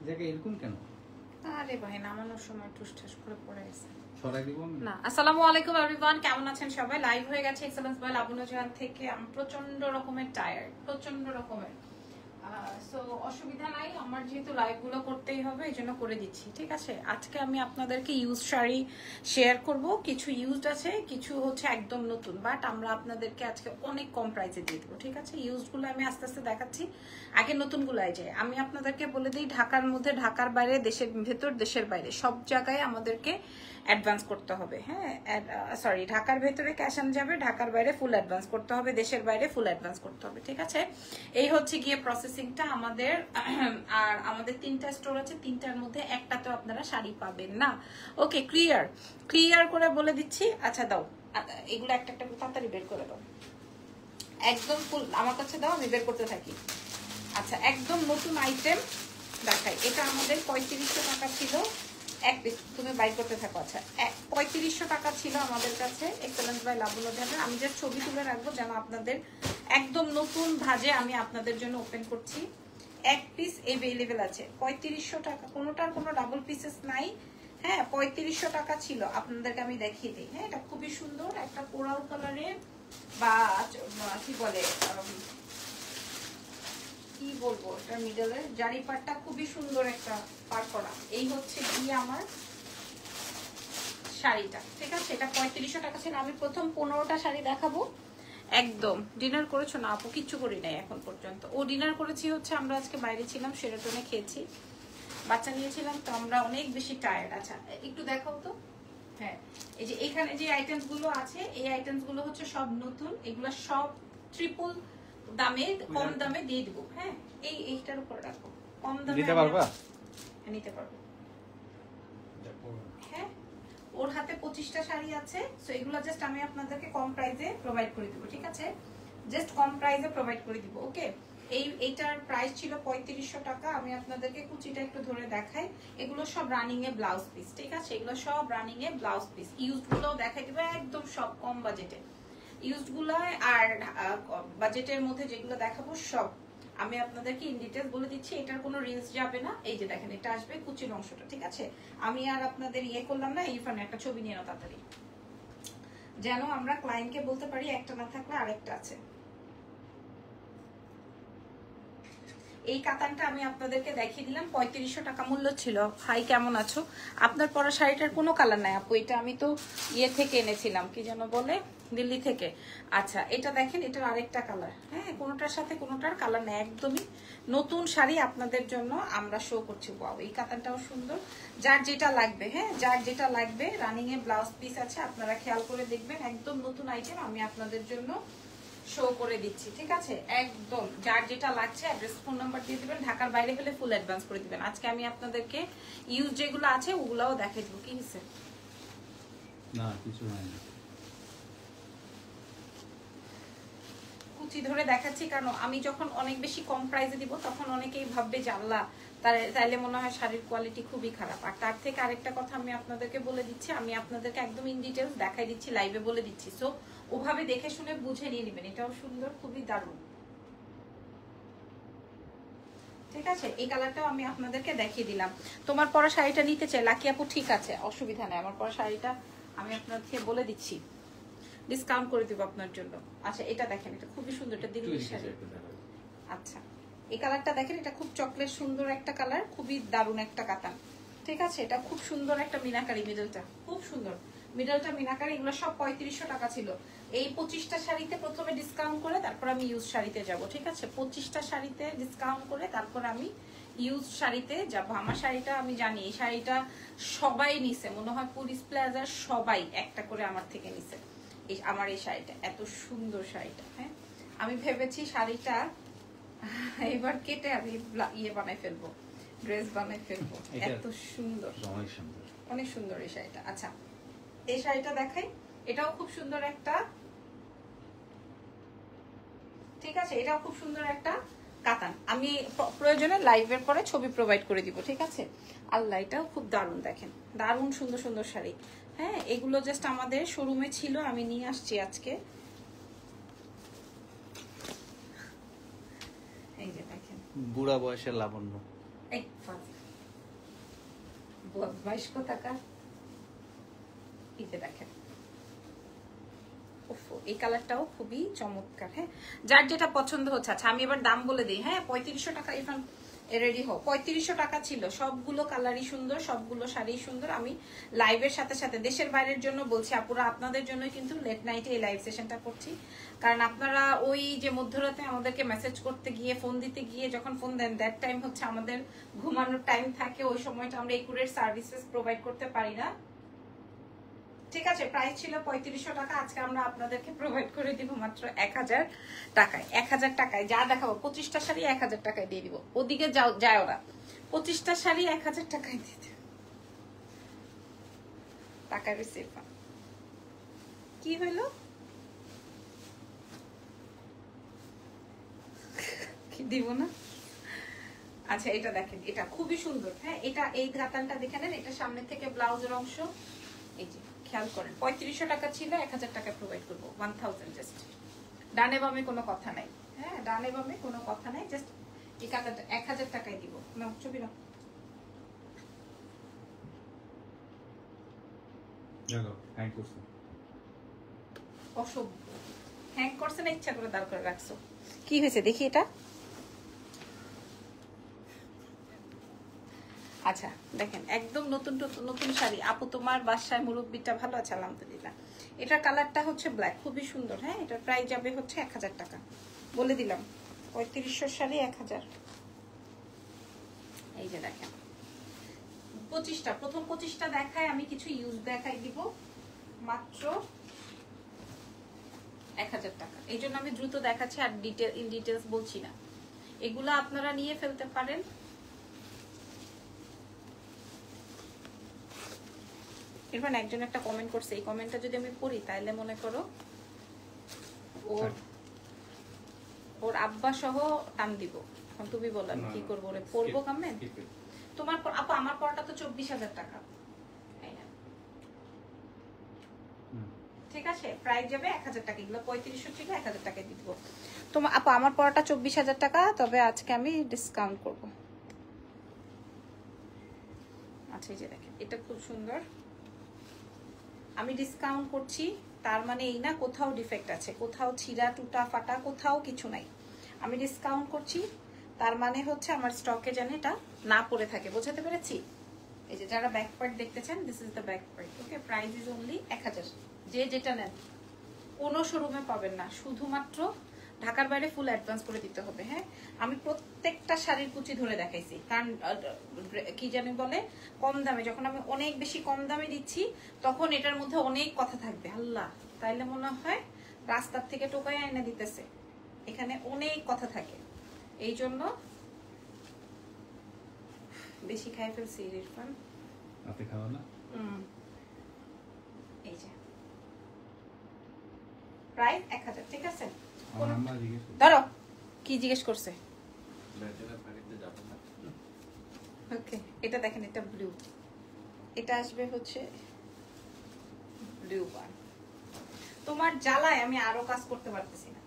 দেখে এরকম কেন? আরে ভাই নামানোর সময় ঠুসঠাস করে পড়ে গেছে। ছড়াই দিব না। আসসালামু আলাইকুম এভরিওয়ান, কেমন আছেন সবাই? লাইভ হয়ে গেছে এক্সেলেন্স বয় লাবণ্য জাহান থেকে। আমি প্রচন্ড রকমের টায়ার্ড, প্রচন্ড রকমের। সো অসুবিধা নাই, আমার যেহেতু লাইভগুলো করতেই হবে এই জন্য করে দিচ্ছি, ঠিক আছে? আজকে আমি আপনাদেরকে ইউজ শাড়ি শেয়ার করব। কিছু ইউজড আছে, কিছু হচ্ছে একদম নতুন, বাট আমরা আপনাদেরকে আজকে অনেক কম প্রাইসে দিয়ে দেবো, ঠিক আছে? ইউজডগুলো আমি আস্তে আস্তে দেখাচ্ছি, আগে নতুনগুলাই যায়। আমি আপনাদেরকে বলে দিই, ঢাকার মধ্যে, ঢাকার বাইরে, দেশের ভেতর, দেশের বাইরে সব জায়গায় আমাদেরকে অ্যাডভান্স করতে হবে। হ্যাঁ, সরি, ঢাকার ভেতরে ক্যাশ অন যাবে, ঢাকার বাইরে ফুল অ্যাডভান্স করতে হবে, দেশের বাইরে ফুল অ্যাডভান্স করতে হবে, ঠিক আছে? এই হচ্ছে গিয়ে প্রসেসিংটা আমাদের। আর আমাদের 3টা স্টোর আছে, 3টার মধ্যে একটাতেও আপনারা শাড়ি পাবেন না। ওকে, ক্লিয়ার ক্লিয়ার করে বলে দিচ্ছি। আচ্ছা দাও, এগুলো একটা একটা তাড়াতাড়ি বের করে দাও, একদম ফুল আমার কাছে দাও, আমি বের করতে থাকি। আচ্ছা, একদম নতুন আইটেম দেখাই। এটা আমাদের 3500 টাকা ছিল এক পিস, তুমি বাই করতে থাকো। আচ্ছা, 3500 টাকা ছিল আমাদের কাছে এক্সেলেন্স বাই লাবণ্য জাহান। আমি যে ছবি তুলে রাখবো যেন আপনাদের একদম নতুন ভাজে আমি আপনাদের জন্য ওপেন করছি। এক পিস এভেলেবেল আছে 3500 টাকা, কোনোটার কোনো ডাবল পিসেস নাই। হ্যাঁ, 3500 টাকা ছিল, আপনাদেরকে আমি দেখিয়ে দিই। হ্যাঁ, এটা খুবই সুন্দর একটা কোরাল কালারের, বা কি বলে, কি বলবো, এটা মিডলের জারি পাটটা খুবই সুন্দর একটা পার করা। এই হচ্ছে কি আমার শাড়িটা, ঠিক আছে? এটা 3500 টাকা ছিল। আমি প্রথম 15টা শাড়ি দেখাবো। একদম ডিনার করেছো না আপু? কিচ্ছু করি নাই এখন পর্যন্ত। ও ডিনার করেছি হচ্ছে, আমরা আজকে বাইরে ছিলাম, শেরাটনে খেয়েছি, বাচ্চা নিয়েছিলাম, তো আমরা অনেক বেশি টায়ার্ড। আচ্ছা একটু দেখাও তো। হ্যাঁ, এই যে এখানে যে আইটেমস গুলো আছে, এই আইটেমস গুলো হচ্ছে সব নতুন, এগুলো সব ট্রিপল দামে, কম দামে দিয়ে দিব। হ্যাঁ, এইটার উপর রাখো, কম দামে নিতে পারবা? নিতে পারবো। হ্যাঁ, ওর হাতে 25টা শাড়ি আছে, সো এগুলো জাস্ট আমি আপনাদেরকে কম প্রাইসে প্রোভাইড করে দিব, ঠিক আছে? জাস্ট কম প্রাইসে প্রোভাইড করে দিব। ওকে, এইটার প্রাইস ছিল 3500 টাকা। আমি আপনাদেরকে কুচিটা একটু ধরে দেখাই। এগুলো সব রানিং এ ব্লাউজ পিস, ঠিক আছে? এগুলো সব রানিং এ ব্লাউজ পিস। ইউজড গুলো দেখাই দিব, একদম সব কম বাজেটে ইউজড গুলো। আর বাজেটের মধ্যে যেগুলো দেখাবো সব আমি আপনাদেরকে ইন ডিটেইলস বলে দিচ্ছি। এটার কোনো রিলস যাবে না। এই যে দেখেন, এটা আসবে কুচির অংশটা, ঠিক আছে? আমি আর আপনাদের ইয়ে করলাম না। এই ফানে একটা ছবি নিয়ে নাও তাড়াতাড়ি, যেন আমরা ক্লায়েন্টকে বলতে পারি একটা না থাকলে আরেকটা আছে। এই কাতানটা আমি আপনাদেরকে দেখিয়ে দিলাম, 3500 টাকা মূল্য ছিল। হাই, কেমন আছো? আপনার পরা শাড়িটার কোনো কালার নাই আপু, এটা আমি তো ইয়ে থেকে এনেছিলাম, কি যেন বলে, দিল্লি থেকে। আচ্ছা, এটা দেখেন, এটার আরেকটা কালার। হ্যাঁ, কোনোটার সাথে কোনোটার কালার নেই, একদমই নতুন শাড়ি আপনাদের জন্য আমরা শো করছি। ওয়াও, এই কাতানটাও সুন্দর। যার যেটা লাগবে, হ্যাঁ, যার যেটা লাগবে, রানিং এ ব্লাউজ পিস আছে, আপনারা খেয়াল করে দেখবেন, একদম নতুন আইটেম আমি আপনাদের জন্য শো করে দিচ্ছি, ঠিক আছে? একদম যার যেটা লাগছে অ্যাড্রেস, ফোন নাম্বার দিয়ে দিবেন। ঢাকার বাইরে হলে ফুল অ্যাডভান্স করে দিবেন। আজকে আমি আপনাদেরকে ইউজ যেগুলো আছে ওগুলাও দেখাই দেবো। কি হয়েছে? না কিছু হয় না, কুচি ধরে দেখাচ্ছি কারণ আমি যখন অনেক বেশি কম প্রাইসে দিব তখন অনেকেই ভাববে যে আল্লাহ, তাইলে মনে হয় শাড়ির কোয়ালিটি খুবই খারাপ। আর তার থেকে আরেকটা কথা আমি আপনাদেরকে বলে দিচ্ছি, আমি আপনাদেরকে একদম ইন ডিটেলস দেখাই দিচ্ছি, লাইভে বলে দিচ্ছি। সো ওভাবে দেখে শুনে বুঝে নিয়ে নেবেন। এটাও সুন্দর, খুবই দারুণ, ঠিক আছে? এই কালারটাও আমি আপনাদেরকে দেখিয়ে দিলাম। তোমার পরা শাড়িটা নিতে চাই লাকি আপু, ঠিক আছে, অসুবিধা নেই। আমার পরা শাড়িটা আমি আপনাকে বলে দিচ্ছি, ডিসকাউন্ট করে দিব আপনার জন্য। আচ্ছা, এটা দেখেন, এটা খুবই সুন্দর, এটা দিল্লির শাড়ি। আচ্ছা, এই কালারটা দেখেন, এটা খুব চকলেট সুন্দর একটা কালার, খুবই দারুণ একটা কাতান, ঠিক আছে? এটা খুব সুন্দর একটা মিনাকারি, মিডলটা খুব সুন্দর, মিডলটা মিনাকারি। এগুলো সব 3500 টাকা ছিল। এই 25টা শাড়িতে প্রথমে ডিসকাউন্ট করে তারপর আমি ইউজ শাড়িতে যাব, ঠিক আছে? 25টা শাড়িতে ডিসকাউন্ট করে তারপর আমি ইউজ শাড়িতে যাব। আমার শাড়িটা আমি জানি, এই শাড়িটা সবাই নিছে, মনে হয় পুলিশ প্লাজার সবাই একটা করে আমার থেকে নিছে। আমার এই শাড়িটা এত সুন্দর শাড়িটা। হ্যাঁ, আমি ভেবেছি শাড়িটা এবার কেটে আমি ইয়ে বানাই ফেলবো, ড্রেস বানাই ফেলবো, এত সুন্দর, অনেক সুন্দর এই শাড়িটা। আচ্ছা, এই শাড়িটা দেখাই, এটাও খুব সুন্দর একটা, ঠিক আছে? এটাও খুব সুন্দর একটা কাতান। আমি প্রয়োজনে লাইভের পরে ছবি প্রোভাইড করে দিব, ঠিক আছে? আল্লাহ, এটাও খুব দারুণ, দেখেন, দারুণ সুন্দর সুন্দর শাড়ি। হ্যাঁ, এগুলো জাস্ট আমাদের শোরুমে ছিল, আমি নিয়ে আসছি আজকে। এই যে দেখেন, বুড়া বয়সের লাবণ্য। এই বদমাইশ টাকা এই যে দেখেন, এই কালারটাও খুবই চমৎকার। হ্যাঁ, যার যেটা পছন্দ হচ্ছে। আচ্ছা আমি এবার দাম বলে দিই। হ্যাঁ, 3500 টাকা। ইরফান রেডি হও। 3500 টাকা ছিল। সবগুলো কালারই সুন্দর, সবগুলো শাড়ি সুন্দর। আমি লাইভের সাথে সাথে দেশের বাইরের জন্য বলছি আপুরা, আপনাদের জন্য কিন্তু লেট নাইটে এই লাইভ সেশনটা করছি। কারণ আপনারা ওই যে মধ্যরাতে আমাদেরকে মেসেজ করতে গিয়ে, ফোন দিতে গিয়ে যখন ফোন দেন, দ্যাট টাইম হচ্ছে আমাদের ঘুমানোর টাইম থাকে। ওই সময়টা আমরা একুরেট সার্ভিসেস প্রোভাইড করতে পারি না। ঠিক আছে, প্রাইস ছিল 3500 টাকা। আজকে আমরা আপনাদেরকে প্রোভাইড করে দিব মাত্র 1000 টাকায়। 1000 টাকায় যা দেখাবো, 25টা শাড়ি 1000 টাকায় দিয়ে দিব। ওদিকে যায় ওরা, 25টা শাড়ি 1000 টাকায় দিয়ে দেবে। টাকা রিসিভ কি হইলো, কি দিব না? আচ্ছা এটা দেখেন, এটা খুবই সুন্দর। হ্যাঁ, এটা এই ঘাতানটা দেখে নেন। এটা সামনে থেকে ব্লাউজের অংশ। এই যে খেয়াল করেন, 3500 টাকা ছিল, 1000 টাকা প্রোভাইড করবো। 1000 জাস্ট। ডানে বামে কোনো কথা নাই। হ্যাঁ, ডানে বামে কোনো কথা নাই, জাস্ট এই কাতারটা 1000 টাকায় দিব। নাও ছবি নাও। দেখো হ্যাং করছে, অসভ্য। হ্যাং করছে না, ইচ্ছা করে দাঁড় করে রাখছো। কি হয়েছে দেখি এটা। আচ্ছা দেখেন, একদম নতুন নতুন শাড়ি। আপু তোমার বাসায় মুরব্বিটা ভালো আছে? আলহামদুলিল্লাহ। এটার কালারটা হচ্ছে ব্ল্যাক, খুবই সুন্দর। হ্যাঁ, এটার প্রাইস যাবে হচ্ছে 1000 টাকা। বলে দিলাম 3500 শাড়ি 1000। এই যে দেখেন 25টা, প্রথম 25টা দেখায়, আমি কিছু ইউজ দেখাই দিব মাত্র 1000 টাকা। এই জন্য আমি দ্রুত দেখাচ্ছি, আর ডিটেলস বলছি না। এগুলা আপনারা নিয়ে ফেলতে পারেন। এরপর একজন একটা কমেন্ট করছে, এই কমেন্টটা যদি আমি পড়ি তাহলে মনে করো ওর আব্বা সহ টান দিব। এখন তুমি বলো আমি কি করবো, ওরে পড়বো কমেন্ট? তোমার আপু আমার পড়াটা তো 24000 টাকা। ঠিক আছে, প্রাইস যাবে 1000 টাকা। এগুলো 3500 ছিল, 1000 টাকায় দিয়ে দিব। তোমার আপু আমার পড়াটা 24000 টাকা, তবে আজকে আমি ডিসকাউন্ট করব। আচ্ছা এই যে দেখেন, এটা খুব সুন্দর। আমি ডিসকাউন্ট করছি, তার মানে এই না কোথাও ডিফেক্ট আছে, কোথাও ছিঁড়া টুটা ফাটা কোথাও কিছু নাই। আমি ডিসকাউন্ট করছি, তার মানে হচ্ছে আমার স্টকে যেন এটা না পড়ে থাকে। বোঝাতে পেরেছি? এই যে যারা ব্যাক পার্ট দেখতে চান, this is the back part. Okay, price is only 1000। যে যেটা নেন কোনো শোরুমে পাবেন না, শুধুমাত্র ঢাকার বাইরে ফুল অ্যাডভান্স করে দিতে হবে। হ্যাঁ, আমি প্রত্যেকটা শাড়ির কুচি ধরে দেখাইছি, কারণ কি জানি বলে কম দামে, যখন আমি অনেক বেশি কম দামে দিচ্ছি তখন এটার মধ্যে অনেক কথা থাকবে। আল্লাহ, তাইলে মনে হয় রাস্তার থেকে টোকায় এনে দিতেছে। এখানে অনেক কথা থাকে, এই জন্য বেশি খাই ফেলছি। ইরফান আপনি খাওয়া না? এই যে প্রাইস 1000। ঠিক আছে, ধরো কি জিজ্ঞেস করছে। ওকে, এটা দেখেন, এটা ব্লু, এটা আসবে হচ্ছে ব্লু ওয়ান। তোমার জ্বালায় আমি আরো কাজ করতে পারতেছি না।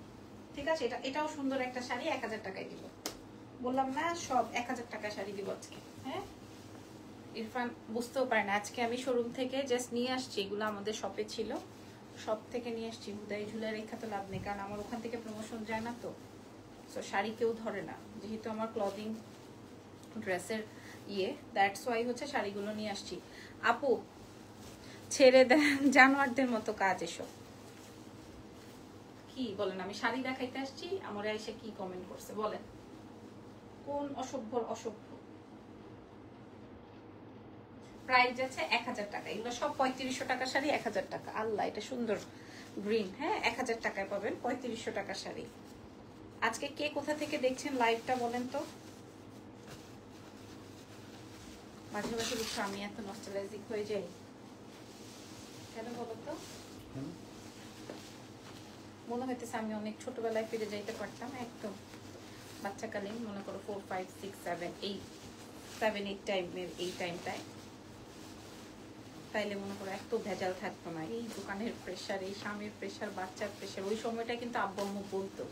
ঠিক আছে, এটাও সুন্দর একটা শাড়ি, 1000 টাকায় দিব। বললাম না সব 1000 টাকায় শাড়ি দিব আজকে। হ্যাঁ, ইরফান বুঝতেও পারে না, আজকে আমি শোরুম থেকে জাস্ট নিয়ে আসছি। এগুলো আমাদের শপে ছিল, সব থেকে নিয়ে আসছি। হুদাই ঝুলে রেখা তো লাভ নেই, কারণ আমার ওখান থেকে প্রমোশন যায় না, তো শাড়ি কেউ ধরে না, যেহেতু আমার ক্লদিং ড্রেসের দ্যাটস ওয়াই হচ্ছে শাড়িগুলো নিয়ে আসছি। আপু ছেড়ে দেন জানোয়ারদের মতো কাজ এসব। কি বলেন, আমি শাড়ি দেখাইতে আসছি, আমার এসে কি কমেন্ট করছে বলেন? কোন অসভ্যর অসভ্য। প্রাইস আছে 1000 টাকা। এগুলো সব 3500 টাকা শাড়ি, 1000 টাকা। আল্লাহ, এটা সুন্দর গ্রিন। হ্যাঁ, 1000 টাকায় পাবেন 3500 টাকা শাড়ি। আজকে কে কোথা থেকে দেখছেন লাইভটা বলেন তো? মাঝে মাঝে দেখছো আমি এত নস্টালজিক হয়ে যাই কেন বলো তো? মনে হইতেছে আমি অনেক ছোটবেলায় ফিরে যাইতে পারতাম, একদম বাচ্চাকালীন, মনে করো 4, 5, 6, 7, 8 টাইমের এই টাইমটায়। তাইলে মনে করো এত ভেজাল থাকতো না, এই দোকানের প্রেশার, এই স্বামীর প্রেশার, বাচ্চার প্রেশার। ওই সময়টা কিন্তু আব্বু আম্মু বলতো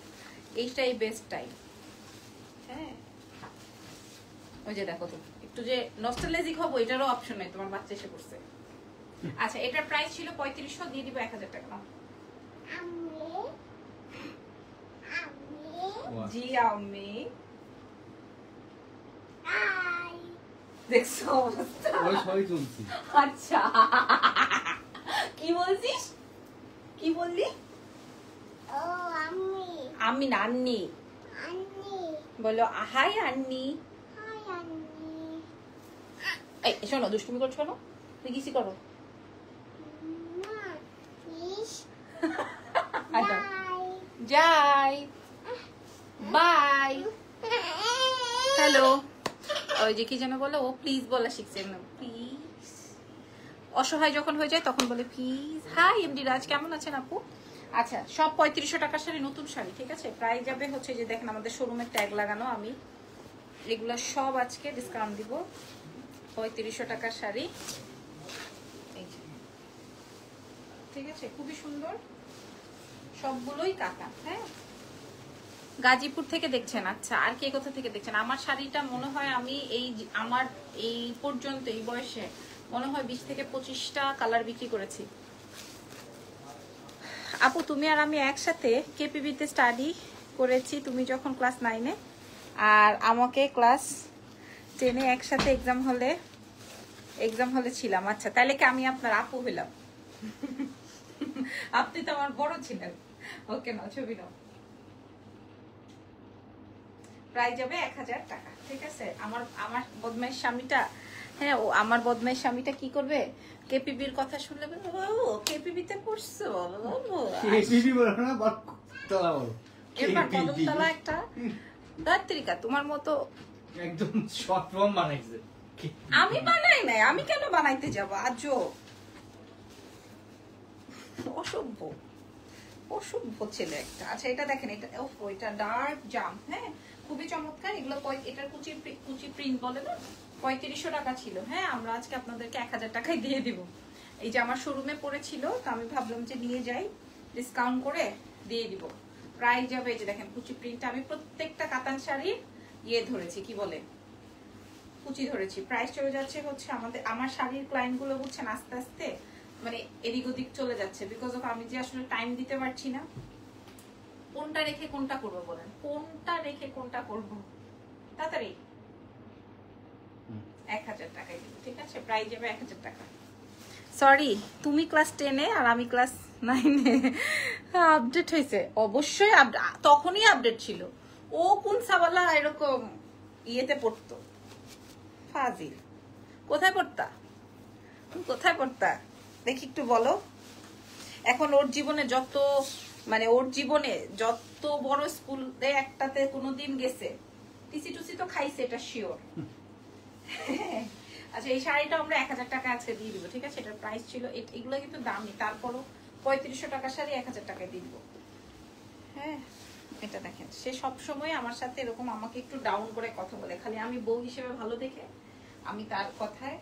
এইটাই বেস্ট টাইম। হ্যাঁ, ওই যে দেখো তো একটু যে নস্টালজিক হবো এটারও অপশন নাই, তোমার বাচ্চা এসে পড়ছে। আচ্ছা এটার প্রাইস ছিল 3500, দিয়ে দিব 1000 টাকা। নাও জি আমি দেখছো অবস্থা। ওই সবই চলছি। আচ্ছা কি বলছিস, কি বললি? ও আমি আমি না আন্নি আন্নি বলো, হাই আন্নি। হাই আন্নি এই শোনো, দুষ্টুমি করছো না, তুই কিসি করো। মা ফিশ আচ্ছা বাই যাই, বাই, হ্যালো। ওই যে কি যেন বলে, ও প্লিজ বলা শিখছে না, প্লিজ। অসহায় যখন হয়ে যায় তখন বলে প্লিজ। হাই এমডি রাজ, কেমন আছেন আপু? আচ্ছা সব 3500 টাকার শাড়ি, নতুন শাড়ি, ঠিক আছে। প্রাইস যাবে হচ্ছে যে দেখেন আমাদের শোরুমের ট্যাগ লাগানো, আমি এগুলা সব আজকে ডিসকাউন্ট দিব। 3500 টাকার শাড়ি, এই যে, ঠিক আছে, খুবই সুন্দর, সবগুলোই কাটা। হ্যাঁ, গাজীপুর থেকে দেখছেন। আচ্ছা আর কে কোথা থেকে দেখছেন? আমার শাড়িটা মনে হয় আমি আমার এই পর্যন্ত এই বয়সে মনে হয় 20 থেকে 25টা কালার বিক্রি করেছি। আপু তুমি আর আমি একসাথে কেপিবিতে স্টাডি করেছি, তুমি যখন ক্লাস 9-এ আর আমাকে ক্লাস 10-এ একসাথে এক্সাম হলে ছিলাম। আচ্ছা তাহলে কি আমি আপনার আপু হইলাম? আপনি তো আমার বড় ছিলেন। ওকে নাও ছবি নাও। প্রাইস যাবে 1000 টাকা, ঠিক আছে। আমার বদমাইশ স্বামীটা, হ্যাঁ ও আমার বদমাইশ স্বামীটা কি করবে, কেপিবির কথা শুনলে বলবে ও কেপিবিতে পড়ছো, কেপিবি বলো না, বটতলা বলো। এবার কদমতলা একটা দাত্রিকা তোমার মতো একদম শর্ট ফর্ম বানাইছে। আমি বানাই নাই, আমি কেন বানাইতে যাব? আজও অসভ্য অসভ্য ছেলে একটা। আচ্ছা এটা দেখেন, এটা এটা ডার্ক জাম, হ্যাঁ খুবই চমৎকার। এগুলো এটার কুচি প্রিন্ট বলে না, 3500 টাকা ছিল। হ্যাঁ আমরা আজকে আপনাদেরকে 1000 টাকায় দিয়ে দিব। এই যে আমার শোরুমে পড়েছিল, তো আমি ভাবলাম যে নিয়ে যাই, ডিসকাউন্ট করে দিয়ে দিব। প্রাইস যাবে, এই যে দেখেন কুচি প্রিন্টটা, আমি প্রত্যেকটা কাতান শাড়ির ইয়ে ধরেছি, কি বলে কুচি ধরেছি। প্রাইস চলে যাচ্ছে হচ্ছে আমার শাড়ির ক্লায়েন্ট গুলো বুঝছেন আস্তে আস্তে মানে এদিক ওদিক চলে যাচ্ছে, বিকজ অফ আমি যে আসলে টাইম দিতে পারছি না। কোনটা রেখে কোনটা করবো বলেন, কোনটা রেখে কোনটা করবো? তাড়াতাড়ি 1000 টাকায় দিব, ঠিক আছে। প্রাইস যাবে 1000 টাকা। সরি তুমি ক্লাস 10-এ আর আমি ক্লাস 9-এ। আপডেট হয়েছে অবশ্যই, তখনই আপডেট ছিল। ও কোন সাবালা এরকম ইয়েতে পড়তো, ফাজিল। কোথায় পড়তা, কোথায় পড়তা দেখি একটু বলো। এখন ওর জীবনে যত বড় স্কুলে একটাতে কোনোদিন গেছে, টিসি টুসি তো খাইছে, এটা শিওর। আচ্ছা এই শাড়িটা আমরা 1000 টাকা আজকে দিয়ে দিব, ঠিক আছে। এটার প্রাইস ছিল, এগুলো কিন্তু দামি, তারপরও 3500 টাকার শাড়ি 1000 টাকায় দিয়ে দিব। হ্যাঁ এটা দেখেন, সে সবসময় আমার সাথে এরকম আমাকে একটু ডাউন করে কথা বলে, খালি আমি বউ হিসেবে ভালো দেখে আমি তার কথায়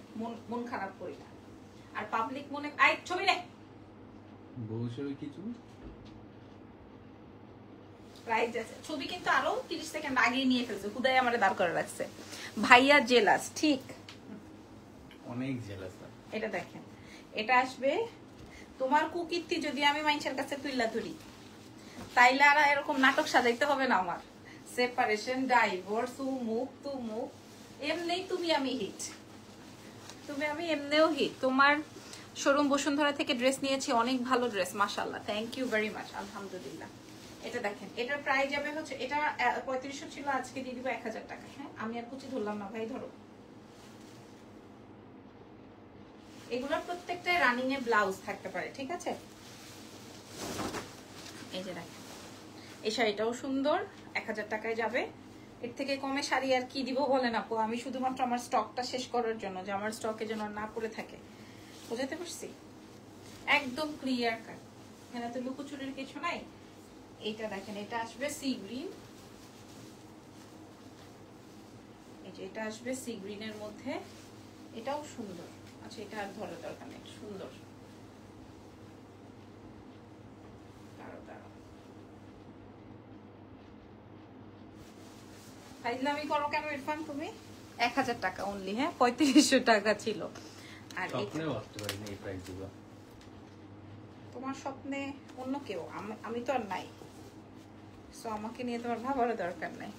মন খারাপ করি না। আর পাবলিক মনে ছবি নেই বউ হিসেবে কিছু প্রাইস আছে, ছবি কিন্তু আরো 30 সেকেন্ড আগে নিয়ে ফেলছে, খুদাই আমারে দাঁড় করে রাখছে। ভাইয়া জেলাস, ঠিক অনেক জেলাস। এটা দেখেন, এটা আসবে তোমার কুকীর্তি যদি আমি মানুষের কাছে তুইলা ধরি, তাইলে আর এরকম নাটক সাজাইতে হবে না আমার। সেপারেশন, ডাইভোর্স, মুখ তু মুখ, এমনি তুমি আমি হিট, তুমি আমি এমনিও হিট। তোমার শোরুম বসুন্ধরা থেকে ড্রেস নিয়েছি, অনেক ভালো ড্রেস, মাশাআল্লাহ, থ্যাংক ইউ ভেরি মাচ, আলহামদুলিল্লাহ। এটা দেখেন, এটার প্রাইস যাবে হচ্ছে, এটা 3500 ছিল, আজকে দিয়ে দিব 1000 টাকা। হ্যাঁ আমি আর কুচি ধরলাম না ভাই, ধরো। এগুলোর প্রত্যেকটাই রানিং এ ব্লাউজ থাকতে পারে, ঠিক আছে। এই যে দেখেন, এই শাড়িটাও সুন্দর, 1000 টাকায় যাবে। এর থেকে কমে শাড়ি আর কি দিব বলেন আপু, আমি শুধুমাত্র আমার স্টকটা শেষ করার জন্য, যে আমার স্টকে যেন না পড়ে থাকে, বুঝাতে পারছি? একদম ক্লিয়ার কাট, এখানে তো লুকোচুরির কিছু নাই। এইটা দেখেন, এটা আসবে সি গ্রিন, এই যে এটা আসবে সি গ্রিনের মধ্যে, এটাও সুন্দর। আচ্ছা এটা আর ধরে দরকার নেই, সুন্দর। ফাইজলামি করো কেন ইরফান তুমি? 1000 টাকা অনলি। হ্যাঁ 3500 টাকা ছিল। আর স্বপ্নেও ভাবতে পারি না এই প্রাইসগুলো। তোমার স্বপ্নে অন্য কেউ, আমি তো আর নাই, সো আমাকে নিয়ে তোমার ভাবারও দরকার নাই।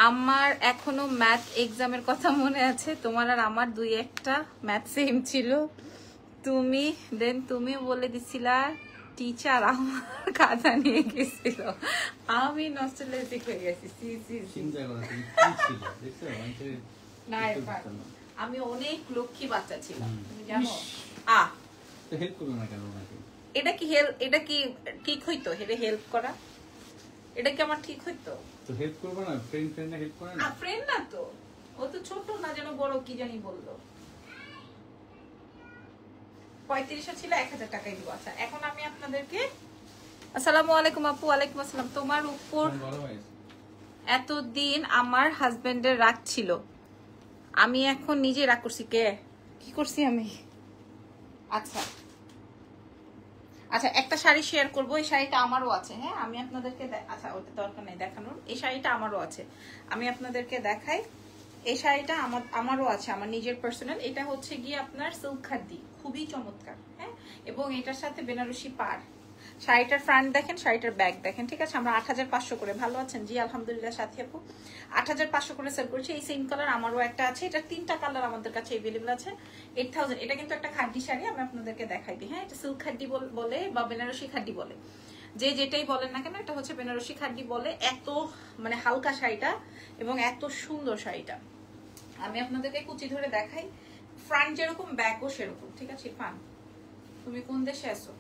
আমার এখনো ম্যাথ এক্সামের কথা মনে আছে, তোমার আর আমার 2-1টা ম্যাথ সেম ছিল। তুমি বলে দিছিলা টিচার আমার খাতা নিয়ে গেছিল, আমি নস্টালজিক হয়ে গেছি। চিন্তা করো তুমি কি ছিল, দেখছো মানুষের না আমি অনেক লক্ষ্মী বাচ্চা ছিলাম, তুমি জানো। তো হেল্প করো না কেন ওনাকে? এটা কি ঠিক হইতো হেল্প করা? এটা কি আমার ঠিক হইতো? তো হেল্প করবো না, ফ্রেন্ড হেল্প করে না। ফ্রেন্ড না তো, ও তো ছোট না, যেন বড় কি জানি বললো। 3500 ছিল, 1000 টাকাই দিব। আচ্ছা এখন আমি আপনাদেরকে, আসসালামু আলাইকুম আপু। ওয়ালাইকুম আসসালাম। তোমার উপর এতদিন আমার হাজবেন্ডের রাগ ছিল, আমি এখন নিজে রাগ করছি। কি করছি আমি? আচ্ছা একটা শাড়ি শেয়ার করবো, এই শাড়িটা আমারও আছে। হ্যাঁ আমি আপনাদেরকে, আচ্ছা ওটা দরকার নেই দেখানোর, এই শাড়িটা আমারও আছে, আমি আপনাদেরকে দেখাই। এই শাড়িটা আমারও আছে, আমার নিজের পার্সোনাল। এটা হচ্ছে গিয়ে আপনার সিল্ক খাদি, খুবই চমৎকার। হ্যাঁ এবং এটার সাথে বেনারসি পাড়। শাড়িটার ফ্রন্ট দেখেন, শাড়িটার ব্যাক দেখেন। ঠিক আছে, আমরা 8500 করে। ভালো আছেন? জি আলহামদুলিল্লাহ সাথী আপু। 8500 করে সেল করছি। এই সেম কালার আমারও একটা আছে, এটা 3টা কালার আমাদের কাছে अवेलेबल আছে। 8000। এটা কিন্তু একটা খাদি শাড়ি, আমি আপনাদেরকে দেখাই দিই। হ্যাঁ এটা সিল্ক খাদি বলে বা বেনারসি খাদি বলে, যে যেটাই বলেন না কেন, এটা হচ্ছে বেনারসি খাদি বলে। এত মানে হালকা শাড়িটা এবং এত সুন্দর শাড়িটা। আমি আপনাদেরকে কুচি ধরে দেখাই, ফ্রন্ট যেরকম ব্যাকও সেরকম। ঠিক আছে পান, তুমি কোন দেশে আছো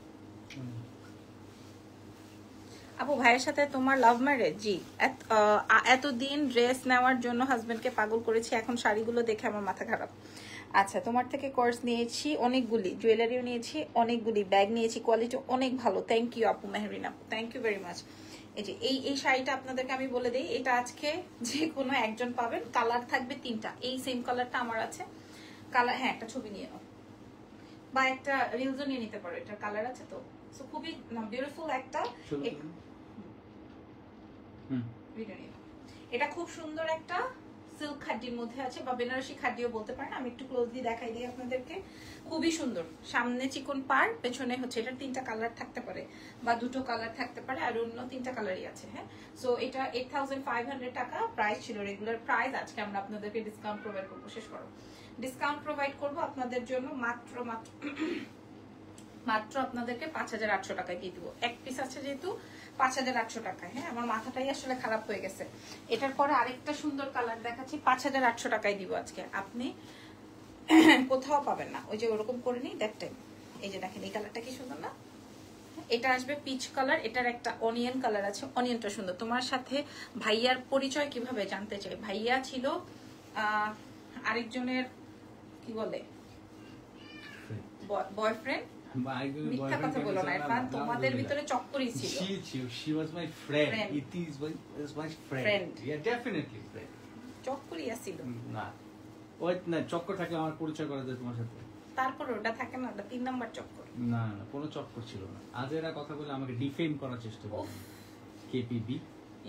আপু? ভাইয়ের সাথে তোমার লাভ ম্যারেজ? জি। এতদিন ড্রেস নেওয়ার জন্য হাজবেন্ডকে পাগল করেছি, এখন শাড়িগুলো দেখে আমার মাথা খারাপ। আচ্ছা তোমার থেকে কোর্স নিয়েছি অনেকগুলি, জুয়েলারিও নিয়েছি অনেকগুলি, ব্যাগ নিয়েছি, কোয়ালিটি অনেক ভালো। থ্যাংক ইউ আপু, মেহরিন আপু, থ্যাংক ইউ ভেরি মাচ। এই যে এই শাড়িটা আপনাদেরকে আমি বলে দিই, এটা আজকে যে কোনো একজন পাবেন। কালার থাকবে 3টা, এই সেম কালারটা আমার আছে। কালার, হ্যাঁ একটা ছবি নিয়ে নাও বা একটা রিলসও নিয়ে নিতে পারো, এটার কালার আছে তো। সো খুবই বিউটিফুল একটা ভিডিও নিয়ে। এটা খুব সুন্দর একটা সিল্ক খাদির মধ্যে আছে, বা বেনারসি খাদিও বলতে পারেন। আমি একটু ক্লোজলি দেখাই দিই আপনাদেরকে, খুবই সুন্দর। সামনে চিকন পাড়, পেছনে হচ্ছে, এটার 3টা কালার থাকতে পারে বা 2টো কালার থাকতে পারে, আর অন্য 3টা কালারই আছে। হ্যাঁ সো এটা 8500 টাকা প্রাইস ছিল, রেগুলার প্রাইস। আজকে আমরা আপনাদেরকে ডিসকাউন্ট প্রোভাইড করবো, শেষ করো, ডিসকাউন্ট প্রোভাইড করবো আপনাদের জন্য মাত্র আপনাদেরকে 5800 টাকায় দিয়ে দিব। এক পিস আছে যেহেতু 5800 টাকায়। হ্যাঁ আমার মাথাটাই আসলে খারাপ হয়ে গেছে। এটার পরে আরেকটা সুন্দর কালার দেখাচ্ছি, 5800 টাকায় দিব আজকে। আপনি কোথাও পাবেন না, ওই যে ওরকম করে নিই দেখতেন। এই যে দেখেন এই কালারটা কি সুন্দর না? এটা আসবে পিচ কালার, এটার একটা অনিয়ন কালার আছে, অনিয়নটা সুন্দর। তোমার সাথে ভাইয়ার পরিচয় কিভাবে জানতে চাই? ভাইয়া ছিল আরেকজনের কি বলে বয়ফ্রেন্ড। মিথ্যা কথা বলো না ইরফান, তোমাদের ভিতরে চক্করই ছিল। She was my friend. It is my friend. Yeah, definitely friend. চক্করই ছিল না, ওই না চক্কর থাকলে আমার পরিচয় করা যায় তোমার সাথে। তারপর ওটা থাকে না, ওটা 3 নাম্বার চক্কর। না কোনো চক্কর ছিল না। আজ এরা কথা বলে আমাকে ডিফেম করার চেষ্টা করে। কেপিবি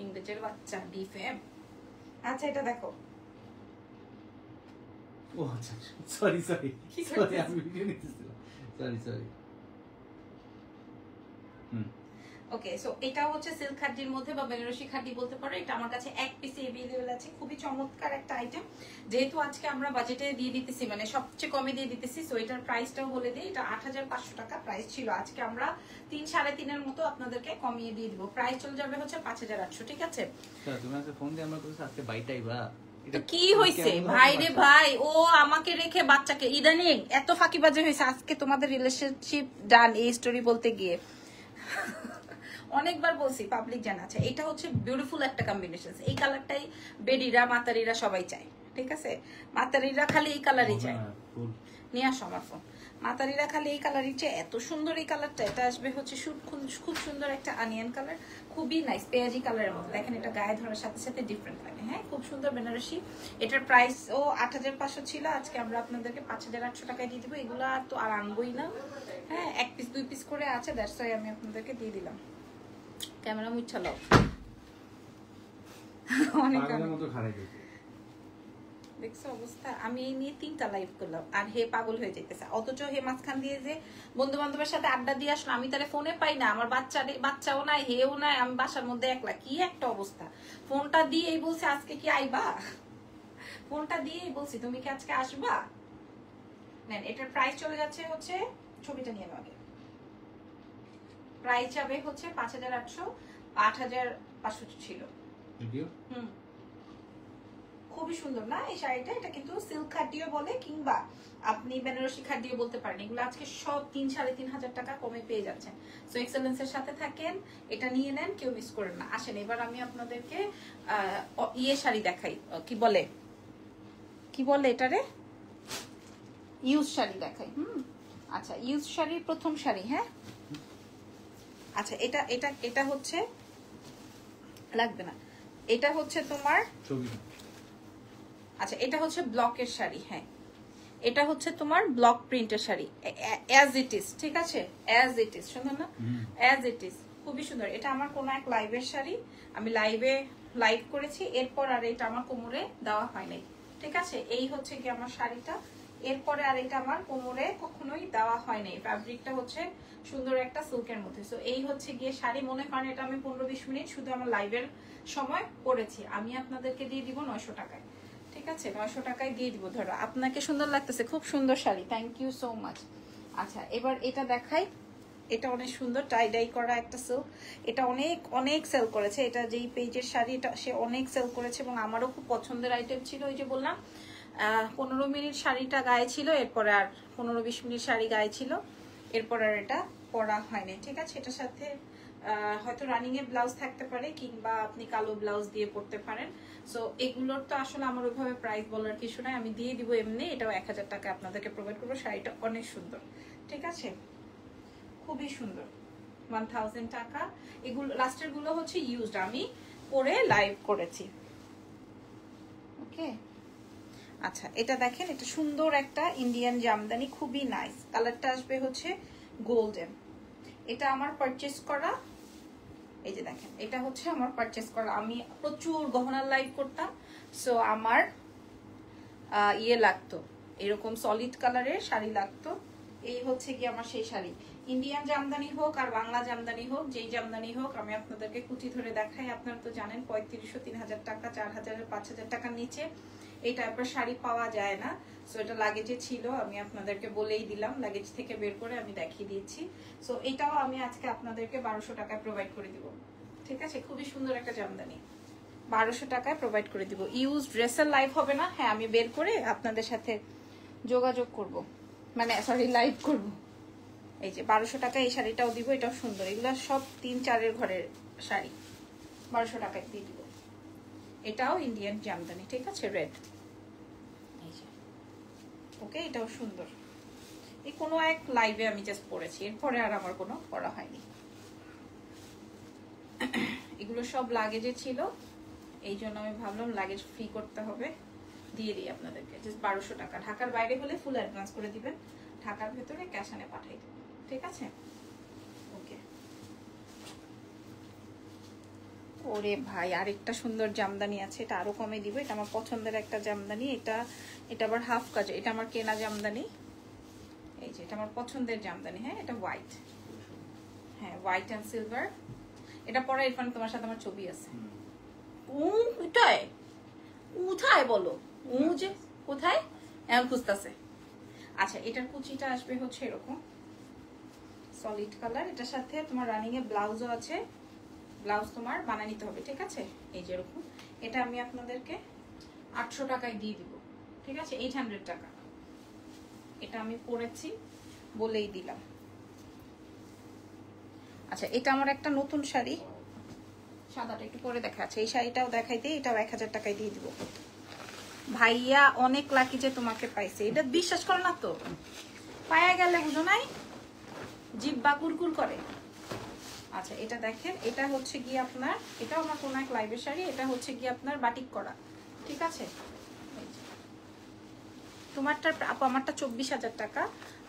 ইংরেজের বাচ্চা, ডিফেম। আচ্ছা এটা দেখো। ও আচ্ছা সরি আমি ভিডিও নিতেছিলাম, সরি। ওকে সো এটা হচ্ছে সিল্ক খাদির মধ্যে বা বেনারসি খাদি বলতে পারো। এটা আমার কাছে এক পিসে अवेलेबल আছে, খুবই চমৎকার একটা আইটেম। যেহেতু আজকে আমরা বাজেটে দিয়ে দিতেছি, মানে সবচেয়ে কমে দিয়ে দিতেছি, সো এটার প্রাইসটাও বলে দিই। এটা 8500 টাকা প্রাইস ছিল, আজকে আমরা 3-3.5 এর মতো আপনাদেরকে কমিয়ে দিয়ে দিব। প্রাইস চলে যাবে হচ্ছে 5800। ঠিক আছে, তুমি আজকে ফোন দিয়ে আমরা কইছো আজকে বাইটাই বা কি হইছে ভাই রে ভাই, ও আমাকে রেখে বাচ্চাকে ইদানিং এত ফাঁকিবাজি হয়েছে। আজকে তোমাদের রিলেশনশিপ ডান এই স্টোরি বলতে গিয়ে অনেকবার বলছি, পাবলিক জানা আছে। এটা হচ্ছে বিউটিফুল একটা কম্বিনেশন। এই কালারটাই বেডিরা মাতারিরা সবাই চায়। ঠিক আছে, মাতারিরা খালি এই কালারই চায়। নিয়ে আসো আমার ফোন। মাতারিরা খালি এই কালারই চায়, এত সুন্দর এই কালারটা। এটা আসবে হচ্ছে খুব সুন্দর একটা অনিয়ন কালার, খুবই নাইস পেঁয়াজি কালারের মতো। দেখেন এটা গায়ে ধরার সাথে সাথে ডিফারেন্ট লাগে। হ্যাঁ খুব সুন্দর বেনারসি। এটার প্রাইস 8500 ছিল, আজকে আমরা আপনাদেরকে 5800 টাকায় দিয়ে দিব। এগুলো তো আর আনবোই না। হ্যাঁ 1 পিস 2 পিস করে আছে, দ্যাটস ওয়াই আমি আপনাদেরকে দিয়ে দিলাম। ক্যামেরা মুচ্ছা লাও, অনেক মতো খারাপ হয়েছে। দেখছো অবস্থা। আমি এই নিয়ে 3টা লাইভ করলাম আর হে পাগল হয়ে যেতেছে, অথচ হে মাঝখান দিয়ে যে বন্ধু বান্ধবের সাথে আড্ডা দিয়ে আসলো, আমি তাহলে ফোনে পাই না, আমার বাচ্চাও নাই, হেও নাই, আমি বাসার মধ্যে একলা, কি একটা অবস্থা। ফোনটা দিয়েই বলছে আজকে কি আইবা, ফোনটা দিয়েই বলছি তুমি কি আজকে আসবা। নেন, এটার প্রাইস চলে যাচ্ছে হচ্ছে, ছবিটা নিয়ে নাও আগে। প্রাইস যাবে হচ্ছে 5800, 8500 ছিল। ভিডিও খুবই সুন্দর না এই শাড়িটা? এটা কিন্তু সিল্ক খাটিও বলে, কিংবা আপনি বেনারসি খাটিও বলতে পারেন। এগুলো আজকে সব 3-3500 টাকা কমে পেয়ে যাচ্ছেন। সো এক্সেলেন্সের সাথে থাকেন, এটা নিয়ে নেন, কেউ মিস করেন না। আসেন এবার আমি আপনাদেরকে ইয়ে শাড়ি দেখাই, কি বলে এটারে, ইউজ শাড়ি দেখাই। আচ্ছা, ইউজ শাড়ির প্রথম শাড়ি। হ্যাঁ, আচ্ছা, এটা এটা এটা হচ্ছে, লাগবে না, এটা হচ্ছে তোমার ছবি। আচ্ছা, এটা হচ্ছে ব্লকের শাড়ি। হ্যাঁ, এটা হচ্ছে তোমার ব্লক প্রিন্টের শাড়ি, অ্যাজ ইট ইজ, ঠিক আছে, অ্যাজ ইট ইজ, সুন্দর না? অ্যাজ ইট ইজ, খুবই সুন্দর। এটা আমার কোনো এক লাইভের শাড়ি, আমি লাইভ করেছি, এরপর আর এটা আমার কোমরে দেওয়া হয় নাই, ঠিক আছে। এই হচ্ছে কি আমার শাড়িটা, এরপরে আর এটা আমার কোমরে কখনোই দেওয়া হয় নাই। ফ্যাব্রিকটা হচ্ছে সুন্দর একটা সিল্কের মধ্যে। সো এই হচ্ছে গিয়ে শাড়ি। মনে করেন এটা আমি 15-20 মিনিট শুধু আমার লাইভের সময় পরেছি। আমি আপনাদেরকে দিয়ে দিব 900 টাকায়, ঠিক আছে, 900 টাকায় দিয়ে দিব। ধরো আপনাকে সুন্দর লাগতেছে, খুব সুন্দর sari, thank you so much. আচ্ছা, এবার এটা দেখাই। এটা অনেক সুন্দর টাই ডাই করা একটা সিল্ক, এটা অনেক অনেক সেল করেছে। এটা যেই পেজের শাড়ি, এটা সে অনেক সেল করেছে এবং আমারও খুব পছন্দের আইটেম ছিল। ওই যে বললাম 15 মিনিট শাড়িটা গায়ে ছিল, এরপরে আর 15-20 মিনিট শাড়ি গায়ে ছিল, এরপর আর এটা পরা হয়নি, ঠিক আছে। এটার সাথে হয়তো রানিং এ ব্লাউজ থাকতে পারে, কিংবা আপনি কালো ব্লাউজ দিয়ে পরতে পারেন। সো এগুলোর তো আসলে আমার ওইভাবে প্রাইস বলার কিছু নাই, আমি দিয়ে দিব এমনি। এটাও 1000 টাকা আপনাদেরকে প্রোভাইড করবো। শাড়িটা অনেক সুন্দর, ঠিক আছে, খুবই সুন্দর, 1000 টাকা। এগুলো লাস্টের গুলো হচ্ছে ইউজড, আমি পরে লাইভ করেছি, ওকে। আচ্ছা, এটা দেখেন, এটা সুন্দর একটা ইন্ডিয়ান জামদানি, খুবই নাইস। কালারটা আসবে হচ্ছে গোল্ডেন। এটা আমার পারচেজ করা, এই যে দেখেন, এটা হচ্ছে আমার পারচেজ করা। আমি প্রচুর গহনার লাইভ করতাম, সো আমার ইয়ে লাগতো, এরকম সলিড কালারের শাড়ি লাগতো। এই হচ্ছে কি আমার সেই শাড়ি। ইন্ডিয়ান জামদানি হোক আর বাংলা জামদানি হোক, যেই জামদানি হোক, আমি আপনাদেরকে কুচি ধরে দেখাই। আপনারা তো জানেন 3500-3000 টাকা, 4000-5000 টাকার নিচে এই টাইপের শাড়ি পাওয়া যায় না। সো এটা লাগেজে ছিল, আমি আপনাদেরকে বলেই দিলাম, লাগেজ থেকে বের করে আমি দেখিয়ে দিচ্ছি। সো এটাও আমি আজকে আপনাদেরকে 1200 টাকায় প্রোভাইড করে দিব, ঠিক আছে। খুবই সুন্দর একটা জামদানি, 1200 টাকায় প্রোভাইড করে দিব। ইউজ ড্রেসের লাইভ হবে না, হ্যাঁ, আমি বের করে আপনাদের সাথে যোগাযোগ করব, মানে সরি লাইভ করব। এই যে 1200 টাকা এই শাড়িটাও দিব, এটাও সুন্দর। এগুলো সব 3-4 ঘরের শাড়ি, 1200 টাকায় দিয়ে দিব। এটাও ইন্ডিয়ান জামদানি, ঠিক আছে, রেড, এই যে, ওকে, এটাও সুন্দর। এই কোনো এক লাইভে আমি জাস্ট পরেছি, এরপরে আর আমার কোনো করা হয়নি। এগুলো সব লাগেজে ছিল, এই জন্য আমি ভাবলাম লাগেজ ফ্রি করতে হবে, দিয়ে দিই আপনাদেরকে জাস্ট 1200 টাকা। ঢাকার বাইরে হলে ফুল অ্যাডভান্স করে দিবেন, ঢাকার ভেতরে ক্যাশ অনে পাঠাই দেবেন, ঠিক আছে, ওকে। ওরে ভাই, আরেকটা সুন্দর জামদানি আছে, এটা আরো কমে দিব। এটা আমার পছন্দের একটা জামদানি, এটা আবার হাফ কাজ, এটা আমার কেনা জামদানি। এই যে এটা আমার পছন্দের জামদানি, হ্যাঁ, এটা হোয়াইট, হ্যাঁ, হোয়াইট অ্যান্ড সিলভার। এটা পরে ইরফান তোমার সাথে আমার ছবি আছে। কোথায় কোথায় বলো, যে কোথায় এখন খুঁজতেছে। আচ্ছা, এটার কুচিটা আসবে হচ্ছে এরকম সলিড কালার, এটার সাথে তোমার রানিং এ ব্লাউজও আছে, ব্লাউজ তোমার বানিয়ে নিতে হবে, ঠিক আছে। এই যে এরকম, এটা আমি আপনাদেরকে 800 টাকায় দিয়ে দিব, ঠিক আছে, 800 টাকা। এটা আমি পরেছি বলেই দিলাম। আচ্ছা, এটা আমার একটা নতুন শাড়ি, সাদাটা একটু পরে দেখা আছে, এই শাড়িটাও দেখাইতে, এটাও 1000 টাকায় দিয়ে দিব। ভাইয়া অনেক লাকি যে তোমাকে পাইছে, এটা বিশ্বাস করো না তো, পায়া গেলে বুঝো নাই, জিব্বা কুরকুর করে। আচ্ছা, এটা দেখেন, এটা হচ্ছে কি আপনার, এটাও আমার কোন এক লাইভের শাড়ি, এটা হচ্ছে কি আপনার বাটিক করা, ঠিক আছে। তোমারটা আমারটা 24,000 টাকা।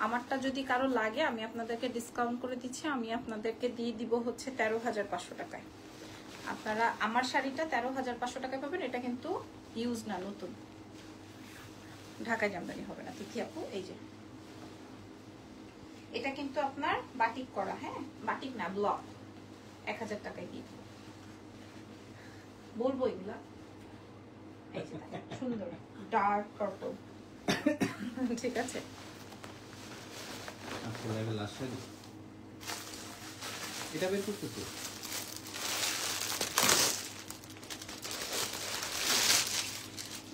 আমারটা যদি কারো লাগে আমি আপনাদেরকে ডিসকাউন্ট করে দিচ্ছি, আমি আপনাদেরকে দিয়ে দিব হচ্ছে 13,500 টাকায়। আপনারা আমার শাড়িটা 13,500 টাকায় পাবেন। এটা কিন্তু ইউজ না, নতুন, ঢাকায় জামদানি হবে না তিথি আপু। এই যে এটা কিন্তু আপনার বাটিক করা, হ্যাঁ বাটিক না ব্লক, 1000 টাকায় দিয়ে দেবো। বলবো এগুলা। এই যে দেখেন, সুন্দর ডার্ক পার্পল। ঠিক আছে, আচ্ছা লাইভে লাস্ট শাড়ি এটা বের করতেছো?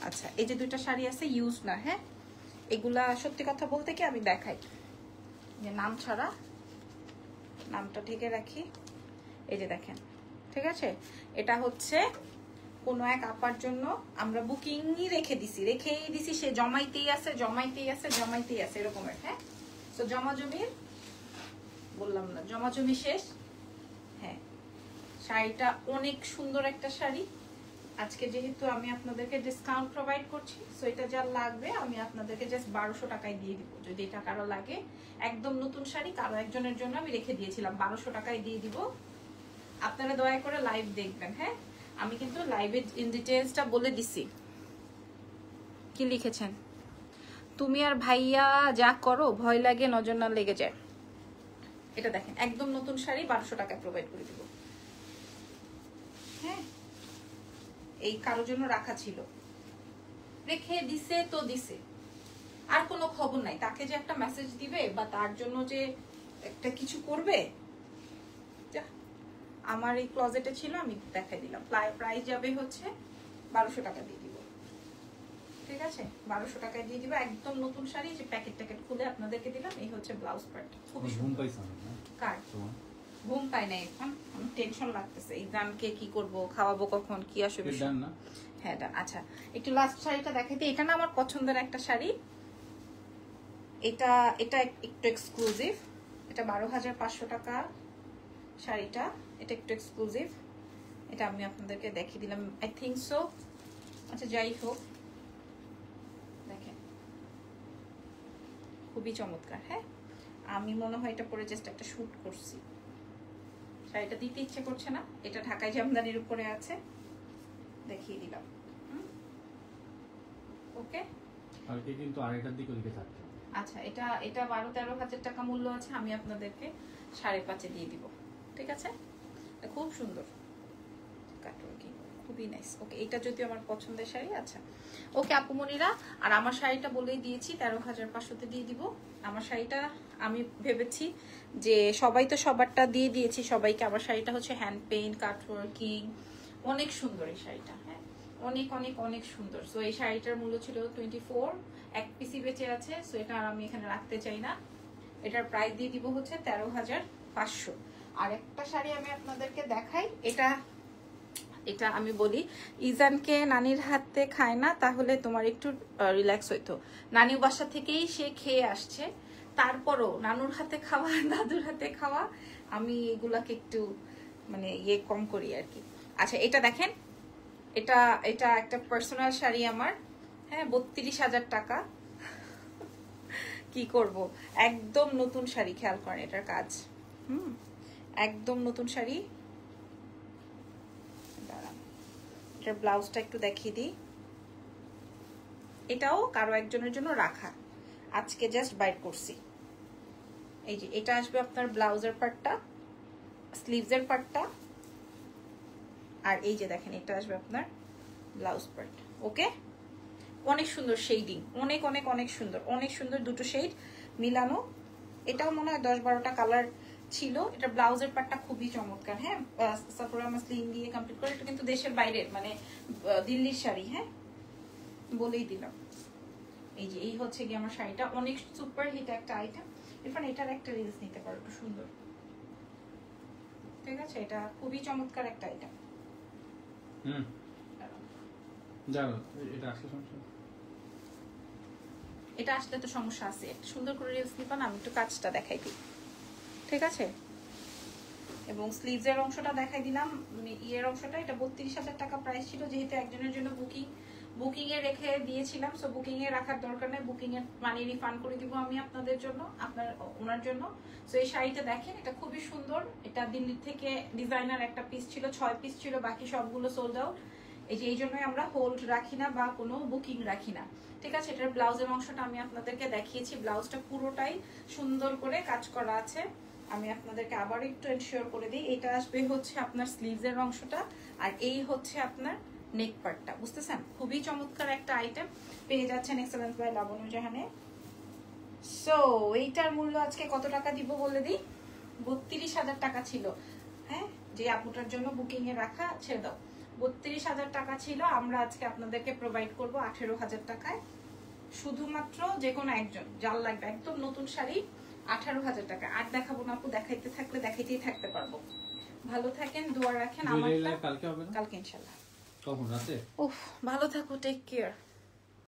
আচ্ছা এই যে দুইটা শাড়ি আছে ইউজ না, হ্যাঁ এগুলা সত্যি কথা বলতে কি আমি দেখাই যে নাম ছাড়া, নামটা ঢেকে রাখি। এই যে দেখেন, ঠিক আছে এটা হচ্ছে কোনো এক আপার জন্য আমরা বুকিংই রেখেই দিছি, সে জমাইতেই আছে এরকমের, হ্যাঁ তো জমাজমির বললাম না, জমাজমি শেষ। হ্যাঁ শাড়িটা অনেক সুন্দর একটা শাড়ি। আজকে যেহেতু আমি আপনাদেরকে ডিসকাউন্ট প্রোভাইড করছি, সো এটা যা লাগবে আমি আপনাদেরকে জাস্ট 1200 টাকায় দিয়ে দিব। যদি এটা কারো লাগে, একদম নতুন শাড়ি, কারো একজনের জন্য আমি রেখে দিয়েছিলাম 1200 টাকায় দিয়ে দিব। আপনারা দয়া করে লাইভ দেখবেন, হ্যাঁ আমি কিন্তু লাইভে ইন ডিটেইলসটা বলে দিছি। কি লিখেছেন? তুমি আর ভাইয়া যা করো ভয় লাগে, নজর না লেগে যায়। এটা দেখেন একদম নতুন শাড়ি 1200 টাকায় প্রোভাইড করে দিব। হ্যাঁ এই কারোর জন্য রাখা ছিল, রেখে দিছে তো দিছে, আর কোনো খবর নাই। তাকে যে একটা মেসেজ দিবে বা তার জন্য যে একটা কিছু করবে, আমার এই ক্লোজেটে ছিল আমি দেখাই দিলাম। প্রাইস যাবে হচ্ছে 1200 টাকা দিয়ে দিব, ঠিক আছে 1200 টাকায় দিয়ে দিব। একদম নতুন শাড়ি, যে প্যাকেট খুলে আপনাদেরকে দিলাম। এই হচ্ছে ব্লাউজ পার্ট, খুবই ঘুম পাইছো না? কার ঘুম পাই না এখন, আমি টেনশন লাগতেছে এক্সামকে কি করব, খাওয়াবো কখন, কি আসবে না। হ্যাঁ আচ্ছা একটু লাস্ট শাড়িটা দেখাইতে। এটা না আমার পছন্দের একটা শাড়ি, এটা একটু এক্সক্লুসিভ, এটা 12,500 টাকা শাড়িটা, এটা একটু এক্সক্লুসিভ। এটা আমি আপনাদেরকে দেখিয়ে দিলাম, আই থিঙ্ক সো। আচ্ছা যাই হোক, দেখেন খুবই চমৎকার। হ্যাঁ আমি মনে হয় এটা পরে জাস্ট একটা শুট করছি, শাড়িটা দিতে ইচ্ছে করছে না। এটা ঢাকায় জামদানির উপরে আছে, দেখিয়ে দিলাম। ওকে আর কি কিন্তু আরেকটার দিকে ওদিকে থাকতে। আচ্ছা এটা 12-13 হাজার টাকা মূল্য আছে, আমি আপনাদেরকে 5.5 দিয়ে দিব, ঠিক আছে। এটা খুব সুন্দর কাটওয়ার্কিং, খুবই নাইস। ওকে এটা যদিও আমার পছন্দের শাড়ি। আচ্ছা ওকে আপুমনিরা, আর আমার শাড়িটা বলেই দিয়েছি 13,500 দিয়ে দিব। আমার শাড়িটা আমি ভেবেছি যে সবাই তো সবারটা দিয়ে দিয়েছি সবাইকে। আমার শাড়িটা হচ্ছে হ্যান্ড পেইন্ট, কাটওয়ার্কিং, অনেক সুন্দর এই শাড়িটা, হ্যাঁ অনেক অনেক অনেক সুন্দর। সো এই শাড়িটার মূল্য ছিল 24, এক পিসি বেঁচে আছে, সো এটা আর আমি এখানে রাখতে চাই না। এটার প্রাইস দিয়ে দিব হচ্ছে 13,500। আর একটা শাড়ি আমি আপনাদেরকে দেখাই, এটা আমি বলি ইজানকে নানির হাতে খায় না, তাহলে তোমার একটু রিল্যাক্স হইতো। নানির বাসা থেকেই সে খেয়ে আসছে, তারপরও নানুর হাতে খাওয়া, দাদুর হাতে খাওয়া, আমি এগুলাকে একটু মানে কম করি আর কি। আচ্ছা এটা দেখেন, এটা একটা পার্সোনাল শাড়ি আমার, হ্যাঁ 32,000 টাকা। কি করব, একদম নতুন শাড়ি, খেয়াল করেন এটার কাজ, একদম নতুন শাড়ি। এটার ব্লাউজটা একটু দেখিয়ে দিই, এটাও কারো একজনের জন্য রাখা, আজকে জাস্ট বাইর করছি। এই যে এটা আসবে আপনার ব্লাউজের পার্টটা, স্লিভসের পার্টটা, আর এই যে দেখেন এটা আসবে আপনার ব্লাউজ পার্ট। ওকে অনেক সুন্দর শেডিং, অনেক অনেক অনেক সুন্দর, অনেক সুন্দর দুটো শেড মিলানো। এটাও মনে হয় 10-12টা কালার ছিল। এটা ব্লাউজের পার্টটা খুবই চমৎকার, হ্যাঁ সাফরা মাসলিন দিয়ে কমপ্লিট করে। এটা কিন্তু দেশের বাইরের, মানে দিল্লির শাড়ি, হ্যাঁ বলেই দিলাম। এই যে এই হচ্ছে কি আমার শাড়িটা, অনেক সুপার হিট একটা আইটেম। এরপর এটার একটা রিলস নিতে পারো, একটু সুন্দর, ঠিক আছে। এটা খুবই চমৎকার একটা আইটেম। জানো এটা আসলে সমস্যা, এটা আসলে তো সমস্যা আছে। একটা সুন্দর করে রিলস নিবা না, আমি একটু কাজটা দেখাই দিই, ঠিক আছে। এবং স্লিভসের অংশটা দেখাই দিলাম, মানে ইয়ের অংশটা। এটা 32,000 টাকা প্রাইস ছিল, যেহেতু একজনের জন্য বুকিং এ রেখে দিয়েছিলাম, সো বুকিং এ রাখার দরকার নেই, বুকিং এর মানি রিফান্ড করে দিব আমি আপনাদের জন্য, ওনার জন্য। সো এই শাড়িটা দেখেন, এটা খুবই সুন্দর। এটা দিল্লি থেকে ডিজাইনার একটা পিস ছিল, 6 পিস ছিল, বাকি সবগুলো সোল্ড আউট। এই জন্যই আমরা হোল্ড রাখি না বা কোনো বুকিং রাখি না, ঠিক আছে। এটার ব্লাউজের অংশটা আমি আপনাদেরকে দেখিয়েছি, ব্লাউজটা পুরোটাই সুন্দর করে কাজ করা আছে। আমি আপনাদেরকে আবার একটু এনশিওর করে দিই, এটা আসবে হচ্ছে আপনার স্লিভসের অংশটা, আর এই হচ্ছে আপনার নেক পার্টটা, বুঝতেছেন? খুবই চমৎকার একটা আইটেম পেয়ে যাচ্ছেন এক্সেলেন্স বাই লাবণ্য জাহানে। সো এইটার মূল্য আজকে কত টাকা দিব বলে দিই, 32,000 টাকা ছিল। হ্যাঁ, যে আপুটার জন্য বুকিং এ রাখা, ছেড়ে দাও, 32,000 টাকা ছিল। আমরা আজকে আপনাদেরকে প্রোভাইড করব 18,000 টাকায়, শুধুমাত্র যে কোনো একজন যার লাগবে একদম নতুন শাড়ি 18,000 টাকা। আর দেখাবো না আপু, দেখাইতে থাকলে দেখাইতেই থাকতে পারবো। ভালো থাকেন, দোয়া রাখেন। আমারটা কালকে হবে না? কালকে ইনশাআল্লাহ। কখন? রাতে? উফ, ভালো থাকো, টেক কেয়ার।